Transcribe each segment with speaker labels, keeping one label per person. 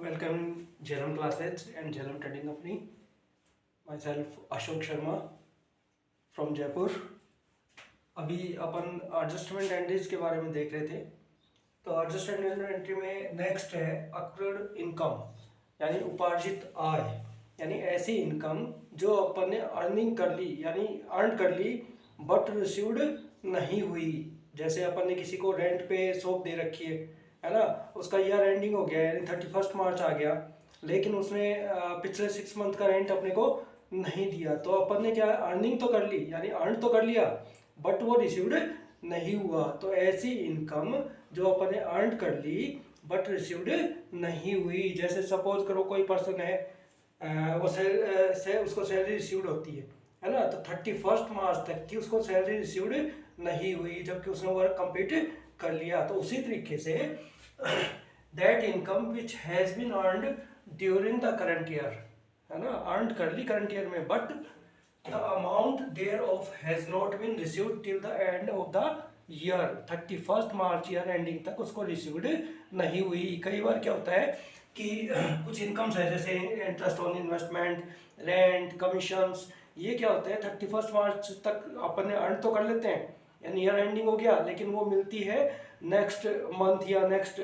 Speaker 1: Welcome in Jhelum classes and Jhelum Trading Company. Myself Ashok Sharma from Jaipur. अभी अपन adjustment entries के बारे में देख रहे थे। तो एडजस्टमेंट एंट्री में नेक्स्ट है अक्रूड इनकम, यानी उपार्जित आय, यानी ऐसी इनकम जो अपन ने अर्निंग कर ली यानी अर्न कर ली बट रिसीव्ड नहीं हुई। जैसे अपन ने किसी को रेंट पे शॉप दे रखी है ना, उसका ईयर एंडिंग हो गया यानी 31 मार्च आ गया, लेकिन उसने पिछले 6 मंथ का रेंट अपने को नहीं दिया। तो अपन ने क्या अर्निंग तो कर ली यानी अर्न तो कर लिया बट वो रिसीव्ड नहीं हुआ। तो ऐसी इनकम जो अपन ने अर्न कर ली बट रिसीव्ड नहीं हुई। जैसे सपोज करो कोई पर्सन है, वो से उसको सैलरी रिसीव्ड होती है ना, तो 31 मार्च तक की उसको सैलरी रिसीव्ड नहीं हुई जबकि उसने वर्क कंप्लीट कर लिया। तो उसी तरीके से that income which has been earned during the current year, है ना, अर्न कर ली करंट ईयर में but the amount thereof has not been received till the end of the year. 31 March year ending तक उसको received नहीं हुई। कई बार क्या होता है कि कुछ इनकम्स है जैसे interest on investment, rent, commissions, ये क्या होता है 31 मार्च तक अपन ने अर्न तो कर लेते हैं यानी ईयर एंडिंग हो गया, लेकिन वो मिलती है नेक्स्ट मंथ या नेक्स्ट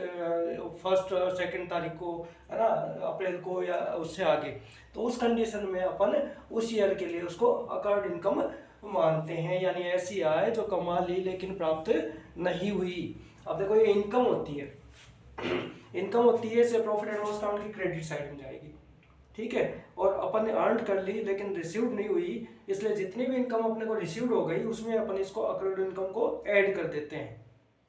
Speaker 1: फर्स्ट सेकंड तारीख को, है ना, अप्रैल को या उससे आगे। तो उस कंडीशन में अपन उस ईयर के लिए उसको अकर्ड इनकम मानते हैं, यानी ऐसी आय जो कमा ली लेकिन प्राप्त नहीं हुई। अब देखो ये इनकम होती है, इनकम होती है से प्रॉफिट एंड लॉस अकाउंट की क्रेडिट साइड में जाएगी, ठीक है। और अपन ने अर्न कर ली लेकिन रिसीव्ड नहीं हुई, इसलिए जितनी भी इनकम अपने को रिसीव्ड हो गई उसमें अपन इसको अक्रूड इनकम को ऐड कर देते हैं,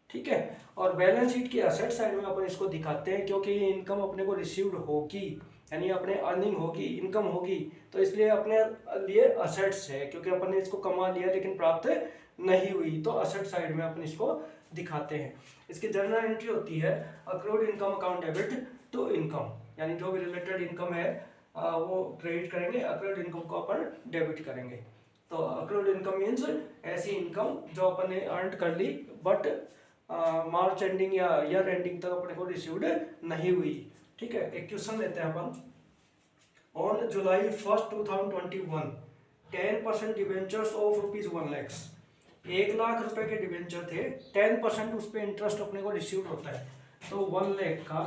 Speaker 1: ठीक है। और बैलेंस शीट की असेट साइड में अपन इसको दिखाते हैं क्योंकि ये इनकम अपने को रिसीव्ड होगी यानी अपने अर्निंग होगी, इनकम होगी, तो इसलिए अपने लिए असेट्स है क्योंकि अपन ने इसको कमा लिया लेकिन प्राप्त नहीं हुई। तो असेट साइड में अपन इसको दिखाते हैं। इसकी जर्नल एंट्री होती है accrued income account debit to income, यानी जो भी रिलेटेड इनकम है वो क्रेडिट करेंगे, अक्रूड इनकम को अपन डेबिट करेंगे। तो अक्रूड इनकम मीन्स ऐसी इनकम जो अपन ने अर्न कर ली बट मार्च एंडिंग या ईयर एंडिंग तक अपने को रिसीव्ड नहीं हुई, ठीक है। एक क्वेश्चन लेते हैं अपन। On July 1 2021 10% debentures of ₹1 lakh, 1 lakh रुपए के डिवेंचर थे, 10% उस पर इंटरेस्ट अपने को रिसीव्ड होता है। तो 1 लाख का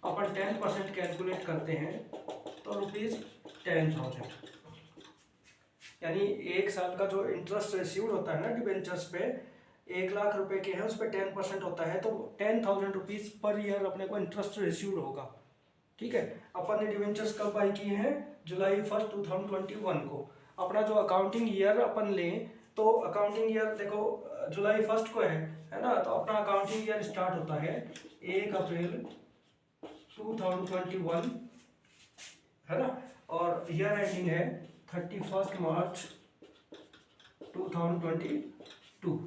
Speaker 1: अपन 10% कैलकुलेट करते हैं तो ₹10,000, यानी 1 साल का जो इंटरेस्ट रिसीव्ड होता है ना डिवेंचर्स पे, 1 लाख रुपए के हैं उस पर 10% होता है तो 10,000 रुपीज पर ईयर अपने को इंटरेस्ट रिसीव्ड होगा, ठीक है। अपन ने डिवेंचर्स कब बाई किए हैं? जुलाई 1 2021 को। अपना जो अकाउंटिंग ईयर अपन लें तो अकाउंटिंग ईयर देखो जुलाई 1 को है ना, तो अपना अकाउंटिंग ईयर स्टार्ट होता है 1 अप्रैल 2021, है ना, और ईयर एंडिंग है 31 मार्च 2022।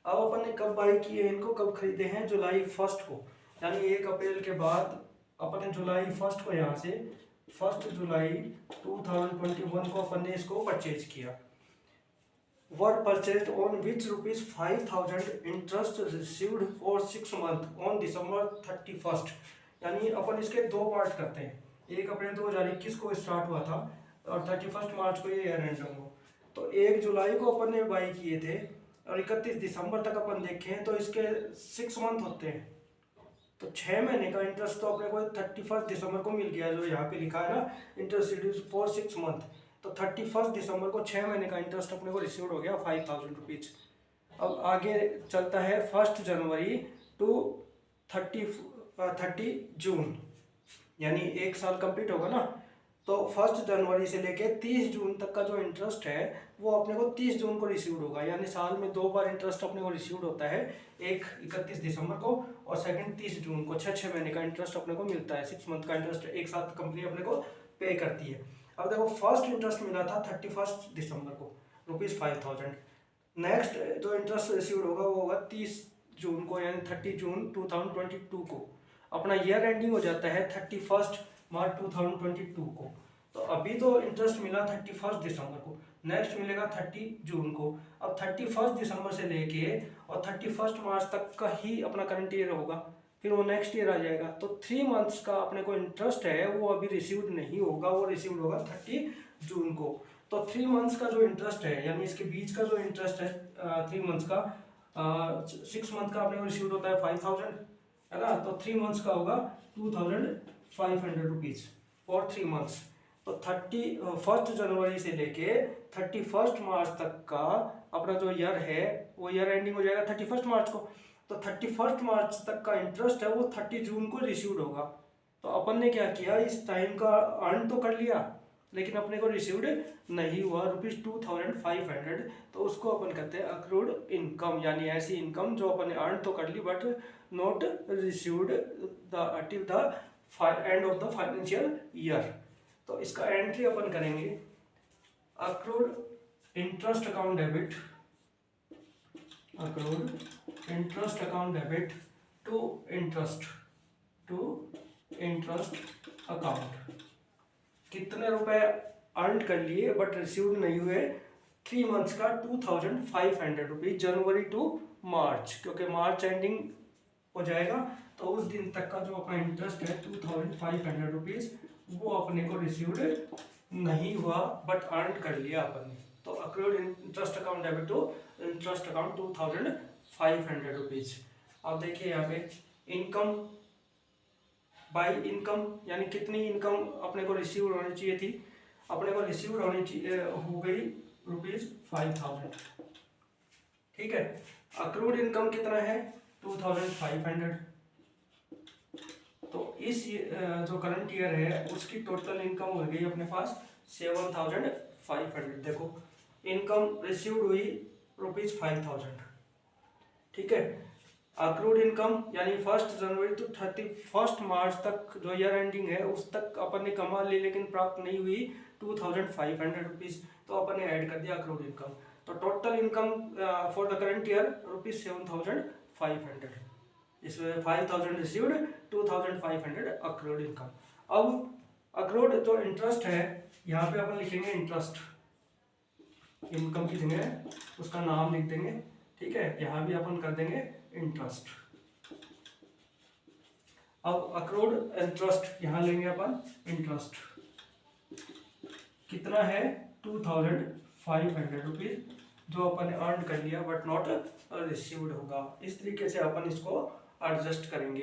Speaker 1: अब अपन ने कब बाई किए इनको, कब खरीदे हैं? जुलाई 1 को, यानी 1 अप्रैल के बाद अपन ने जुलाई 1 को यहाँ से 1 जुलाई 2021 को अपन ने इसको परचेज किया। वर purchase on which ₹5,000 interest received for 6 month on December 31, यानी अपन इसके दो पार्ट करते हैं। 1 अप्रैल 2021 को स्टार्ट हुआ था और 31 मार्च को ये ईयर एंड हो। तो 1 जुलाई को अपन ने बाई किए थे और 31 दिसंबर तक अपन देखें तो इसके 6 मंथ होते हैं, तो 6 महीने का इंटरेस्ट तो अपने को 31 दिसंबर को मिल गया, जो यहाँ पे लिखा है ना इंटरेस्ट रिड्यूस फॉर 6 मंथ। तो 31 दिसंबर को 6 महीने का इंटरेस्ट अपने को रिसीव्ड हो गया 5,000 रुपीज। अब आगे चलता है 1 जनवरी टू 30 जून, यानी 1 साल कंप्लीट होगा ना, तो 1 जनवरी से लेके 30 जून तक का जो इंटरेस्ट है वो अपने को 30 जून को रिसीव्ड होगा, यानी साल में 2 बार इंटरेस्ट अपने को रिसीव्ड होता है, एक 31 दिसंबर को और सेकंड 30 जून को। 6 महीने का इंटरेस्ट अपने को मिलता है, 6 मंथ का इंटरेस्ट एक साथ कंपनी अपने को पे करती है। अब देखो फर्स्ट इंटरेस्ट मिला था 31 दिसंबर को ₹5,000। नेक्स्ट जो इंटरेस्ट रिसीव्ड होगा वो होगा 30 जून को, यानी 30 जून 2022 को। अपना ईयर एंडिंग हो जाता है 31 मार्च 2022 को। तो अभी तो इंटरेस्ट मिला 31 दिसंबर को, नेक्स्ट मिलेगा 30 जून को। अब 31 दिसंबर से लेके और 31 मार्च तक का ही अपना करंट ईयर होगा, फिर वो नेक्स्ट ईयर आ जाएगा। तो 3 मंथ्स का अपने को इंटरेस्ट है वो अभी रिसीव्ड नहीं होगा, वो रिसीव्ड होगा 30 जून को। तो 3 मंथ्स का जो इंटरेस्ट है यानी इसके बीच का जो इंटरेस्ट है 3 मंथ्स का, 6 मंथ का अपने को रिसीव्ड होता है 5000, है ना। तो 3 मंथ्स का होगा 2500 रुपीज फॉर 3 मंथ्स। तो 31 जनवरी से लेके 31 मार्च तक का अपना जो ईयर है वो ईयर एंडिंग हो जाएगा 31 मार्च को। तो 31 मार्च तक का इंटरेस्ट है वो 30 जून को रिसीव्ड होगा। तो अपन ने क्या किया, इस टाइम का अर्न तो कर लिया लेकिन अपने को रिसीव्ड नहीं हुआ ₹2500, तो उसको अपन कहते हैं अक्रूड इनकम, यानी ऐसी इनकम जो अपन ने अर्न तो कर ली but not received till the end of the financial year. तो इसका एंट्री अपन करेंगे accrued interest account debit, accrued interest account debit to interest account. कितने रुपए अर्न कर लिए बट रिसीव्ड नहीं हुए, 3 मंथ्स का 2500 रुपीज जनवरी टू मार्च, क्योंकि मार्च एंडिंग हो जाएगा तो उस दिन तक का जो अपना इंटरेस्ट है 2500 रुपीज वो अपने को रिसीव्ड नहीं हुआ बट अर्न कर लिया अपन ने। तो accrued interest account debit to interest account 2500 rupees. अब देखिए यहाँ पे इनकम बाय इनकम, यानी कितनी इनकम अपने को रिसीव होनी चाहिए थी, अपने को रिसीव होनी चाहिए हो गई ₹5000, ठीक है। अक्रूड इनकम कितना है 2500। तो इस जो करंट ईयर है उसकी टोटल इनकम हो गई अपने पास 7500। देखो इनकम रिसीव्ड हुई ₹5000, ठीक है। अक्रूड इनकम यानी 1 जनवरी टू 31 मार्च तक जो ईयर एंडिंग है उस तक अपन ने कमा ली लेकिन प्राप्त नहीं हुई 2500 रुपीज, तो अपन ने ऐड कर दिया अक्रूड इनकम। तो total income for the current year ₹7500, इसमें 5000 रिसीव्ड, 2500 अक्रूड इनकम। अब अक्रूड जो इंटरेस्ट है यहाँ पे अपन लिखेंगे इंटरेस्ट, इनकम की जगह उसका नाम लिख देंगे, ठीक है। यहाँ भी अपन कर देंगे इंटरेस्ट। अब अक्रूड इंटरेस्ट यहाँ लेंगे अपन इंटरेस्ट, कितना है 2500 रुपीज जो अपन ने अर्न कर लिया बट नॉट रिसीव्ड होगा। इस तरीके से अपन इसको एडजस्ट करेंगे।